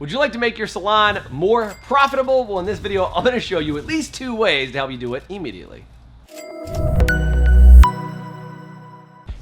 Would you like to make your salon more profitable? Well, in this video, I'm going to show you at least 2 ways to help you do it immediately.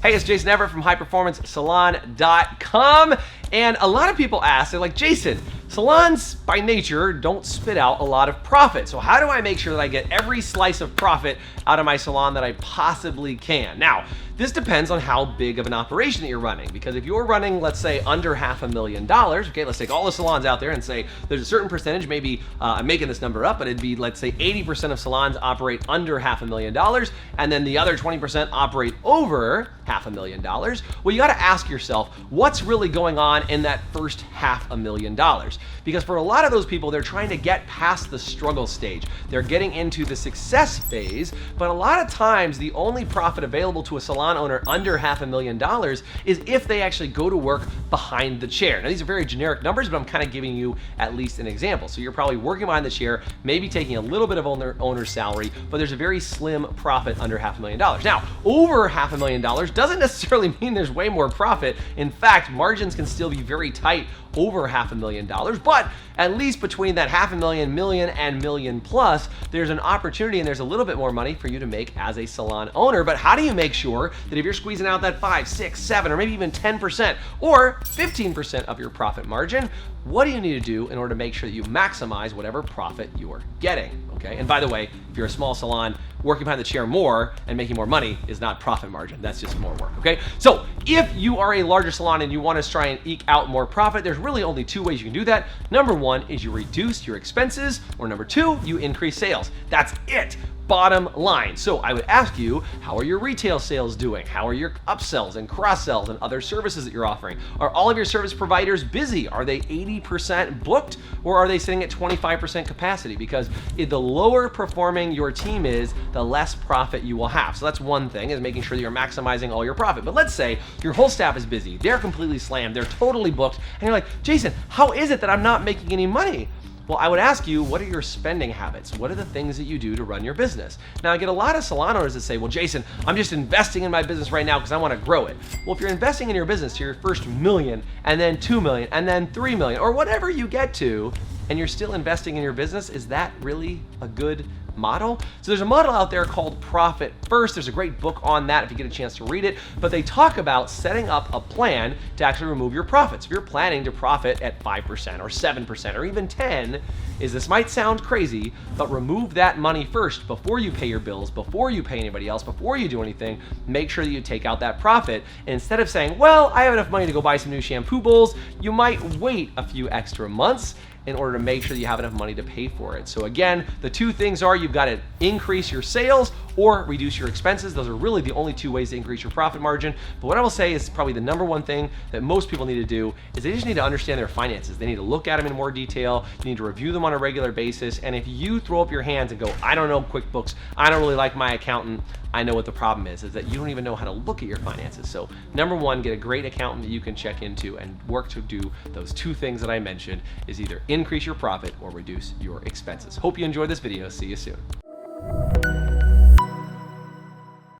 Hey, it's Jason Everett from highperformancesalon.com. And a lot of people ask, they're like, Jason, salons by nature don't spit out a lot of profit. So how do I make sure that I get every slice of profit out of my salon that I possibly can? Now, this depends on how big of an operation that you're running. Because if you're running, let's say, under $500,000, okay, let's take all the salons out there and say there's a certain percentage, maybe I'm making this number up, but it'd be, let's say, 80% of salons operate under $500,000, and then the other 20% operate over $500,000. Well, you gotta ask yourself, what's really going on in that first $500,000? Because for a lot of those people, they're trying to get past the struggle stage. They're getting into the success phase, but a lot of times the only profit available to a salon owner under $500,000 is if they actually go to work behind the chair. Now, these are very generic numbers, but I'm kind of giving you at least an example. So you're probably working behind the chair, maybe taking a little bit of owner's salary, but there's a very slim profit under $500,000. Now, over $500,000 doesn't necessarily mean there's way more profit. In fact, margins can still be very tight over $500,000, but at least between that $500,000, million, and million plus, there's an opportunity and there's a little bit more money for you to make as a salon owner. But how do you make sure that if you're squeezing out that 5, 6, 7, or maybe even 10% or 15% of your profit margin, what do you need to do in order to make sure that you maximize whatever profit you're getting? Okay, and by the way, if you're a small salon, working behind the chair more and making more money is not profit margin. That's just more work, okay? So if you are a larger salon and you want to try and eke out more profit, there's really only 2 ways you can do that. Number 1 is you reduce your expenses, or number 2, you increase sales. That's it. Bottom line. So I would ask you, how are your retail sales doing? How are your upsells and cross-sells and other services that you're offering? Are all of your service providers busy? Are they 80% booked, or are they sitting at 25% capacity? Because the lower performing your team is, the less profit you will have. So that's one thing, is making sure that you're maximizing all your profit. But let's say your whole staff is busy. They're completely slammed. They're totally booked. And you're like, Jason, how is it that I'm not making any money? Well, I would ask you, what are your spending habits? What are the things that you do to run your business? Now, I get a lot of salon owners that say, well, Jason, I'm just investing in my business right now because I want to grow it. Well, if you're investing in your business to your first million, and then 2 million, and then 3 million, or whatever you get to, and you're still investing in your business, is that really a good model? So there's a model out there called Profit First. There's a great book on that if you get a chance to read it, but they talk about setting up a plan to actually remove your profits. If you're planning to profit at 5% or 7% or even 10, this might sound crazy, but remove that money first before you pay your bills, before you pay anybody else, before you do anything. Make sure that you take out that profit. And instead of saying, well, I have enough money to go buy some new shampoo bowls, you might wait a few extra months in order to make sure that you have enough money to pay for it. So again, the 2 things are, you've got to increase your sales or reduce your expenses. Those are really the only 2 ways to increase your profit margin. But what I will say is probably the number 1 thing that most people need to do is they just need to understand their finances. They need to look at them in more detail. You need to review them on a regular basis. And if you throw up your hands and go, I don't know QuickBooks, I don't really like my accountant, I know what the problem is that you don't even know how to look at your finances. So number 1, get a great accountant that you can check into and work to do those 2 things that I mentioned, is either increase your profit or reduce your expenses. Hope you enjoyed this video. See you soon.